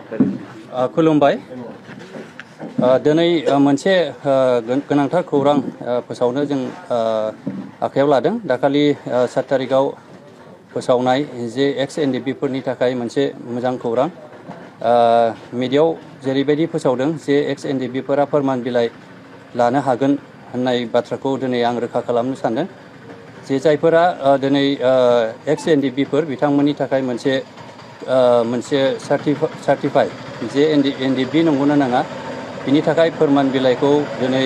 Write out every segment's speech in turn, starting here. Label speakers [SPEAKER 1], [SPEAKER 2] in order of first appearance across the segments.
[SPEAKER 1] खुलुमबाय दिनै मोनसे गोनांथार खौरां फोसावनो जों आखायाव लादों दाखालि 7 तारिखआव फोसावनाय जे एक्स एनडिएफबि फोरनि थाखाय मोनसे मोजां खौरां मिडियायाव जेरैबायदि फोसावदों जे एक्स एनडिएफबि फोरा फोरमान बिलाइ लानो हागोन होननाय बाथ्राखौ दिनै आं रोखा खालामनो सानदों जे जायफोरा दिनै एक्स एनडिएफबि फोर बिथांमोननि थाखाय मोनसे सार्टिफाइ जे एनडिएफबि नंगौना नङा बिनि थाखाय फोरमान बिलाइखौ दिनै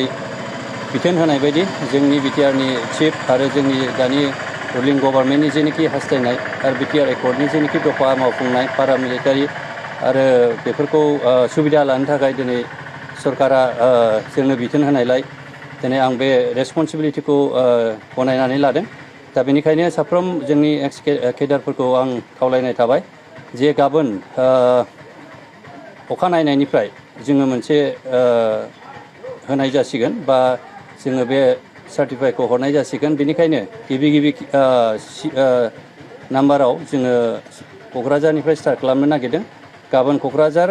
[SPEAKER 1] बिथोन होनाय बायदि जोंनि बिटिआरनि चिफ आरो जोंनि दानि रुलिं गभर्नमेन्टनि जेनोखि हास्थायनाय आरो बिटिआर एकर्डनि जेनोखि दफा मावफुंनाय पारामिलिटारि आरो बेफोरखौ सुबिदा लानो थाखाय दिनै सरकारा जोंनो बिथोन होनायलाय दिनै आं बे रेसपन्सिबिलिटिखौ गनायनानै लादों दा बेनिखायनो साफ्रोम जोंनि एक्स केडारफोरखौ आं खावलायनाय थाबाय जे गाबोन अखानायनायनिफ्राय जोङो मोनसे होनाय जासिगोन बा जोङो बे सार्टिफाइखौ हरनाय जासिगोन बेनिखायनो गिबि नाम्बाराव जोङो क'क्राझारनिफ्राय स्टार्ट खालामनो नागिरदों गाबोन क'क्राझार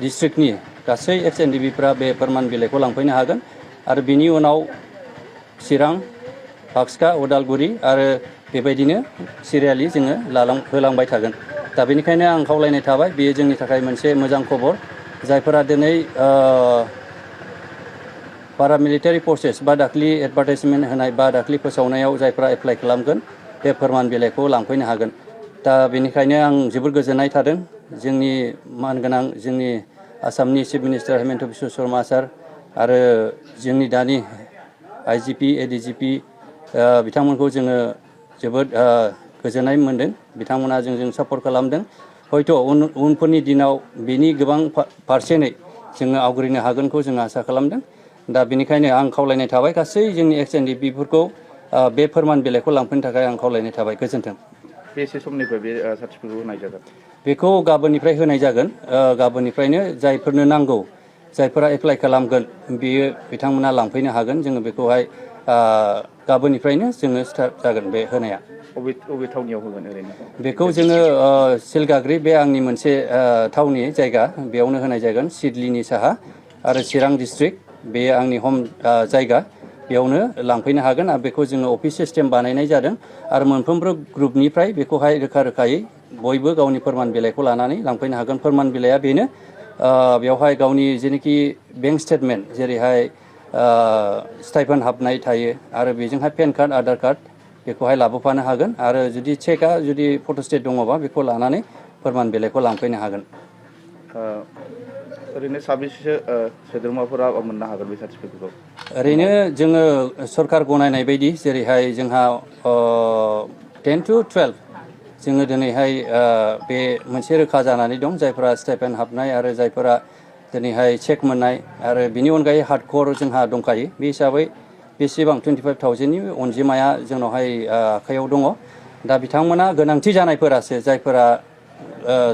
[SPEAKER 1] डिस्ट्रिक्टनि गासै एक्स एनडिएफबि बे फोरमान बिलाइखौ लांफैनो हागोन आरो बिनि उनाव चिरां बाक्सा उदालगुरि आरो बेबायदिनो सिरियालि जोङो होलांबाय थागोन दा बेनिखायनो आं खावलायनाय थाबाय बेयो जोंनि थाखाय मोनसे मोजां खबर जायफोरा दिनै पारामिलिटारि फर्सेस बा दाख्लि एडभार्टाइजमेन्ट होनाय बा दाख्लि फोसावनायाव जायफोरा एप्लाइ खालामगोन बे फोरमान बिलाइखौ लांफैनो हागोन दा बेनिखायनो आं जोबोर गोजोननाय थादों जोंनि मानगोनां जोंनि आसामनि चिफ मिनिस्टार हेमन्त बिश्व शर्मा सार आरो जोंनि दानि आइजिपि एडिजिपि बिथांमोनखौ जोङो जोबोद गोजोननाय मोनदों बिथांमोना जोंजों सापर्ट खालामदों हयथ' उनफोरनि दिनाव बिनि गोबां पारसेन्टै जोङो आवग्रिनो हागोनखौ जों आसा खालामदों दा बेनिखायनो आं खावलायनाय थाबाय गासै जोंनि एक्स एनडिएफबिफोरखौ बे फोरमान बिलाइखौ लांफैनो थाखाय आं खावलायनाय थाबाय गोजोन्थों
[SPEAKER 2] बेसे समनिफ्राय बे सार्टिफिकेटखौ होनाय जागोन
[SPEAKER 1] बेखौ गाबोननिफ्राय होनाय जागोन गाबोननिफ्रायनो जायफोरनो नांगौ जायफोरा एप्लाइ खालामगोन बियो बिथांमोना लांफैनो हागोन जोङो बेखौहाय गाबोननिफ्रायनो जोङो स्टार्ट जागोन बे होनाया
[SPEAKER 2] बबे थावनियाव होगोन ओरैनो
[SPEAKER 1] बेखौ जोङो सिलगाग्रि बे आंनि मोनसे थावनि जायगा बेयावनो होनाय जागोन सिडलिनि साहा आरो चिरां डिस्ट्रिक्ट बे आंनि हम जायगा बेयावनो लांफैनो हागोन आरो बेखौ जोङो अफिस सिस्टेम बानायनाय जादों आरो मोनफ्रोमबो ग्रुपनिफ्राय बेखौहाय रोखायै बयबो गावनि फोरमान बिलाइखौ लानानै लांफैनो हागोन फोरमान बिलाइया बेनो बेवहाय गावनि जेनोखि बेंक स्टेटमेन्ट जेरैहाय स्टाइपेन्ड हाबनाय थायो आरो बेजोंहाय पेन कार्ड आधार कार्ड बेखौहाय लाबोफानो हागोन आरो जुदि चेकआ जुदि फट'स्टेट दङबा बेखौ लानानै फोरमान बिलाइखौ लांफैनो हागोन
[SPEAKER 2] ओरैनो साबेसेसो सोद्रोमाफोरा मोननो हागोन बे सार्टिफिकेटखौ
[SPEAKER 1] ओरैनो जोङो सरकार गनायनाय बायदि जेरैहाय जोंहा 10 to 12 जोङो दिनैहाय बे मोनसे रोखा जानानै दं जायफोरा स्टाइपेन्ड हाबनाय आरो जायफोरा दिनैहाय चेक मोननाय आरो बिनि अनगायै हार्डक'र जोंहा दंखायो बे हिसाबै बेसेबां 25,000नि अनजिमाया जोंनावहाय आखायाव दङ दा बिथांमोना गोनांथि जानायफोरासो जायफोरा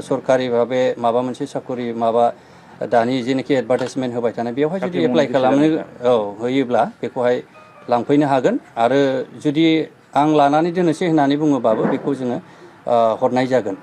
[SPEAKER 1] सरकारि भाबे माबा मोनसे साखरि माबा दानि जेनोखि एडभार्टाइजमेन्ट होबाय थानाय बेवहाय जुदि एप्लाइ खालामनो होयोब्ला बेखौहाय लांफैनो हागोन आरो जुदि आं लानानै दोननोसै होननानै बुङोबाबो बेखौ जोङो हरनाय जागोन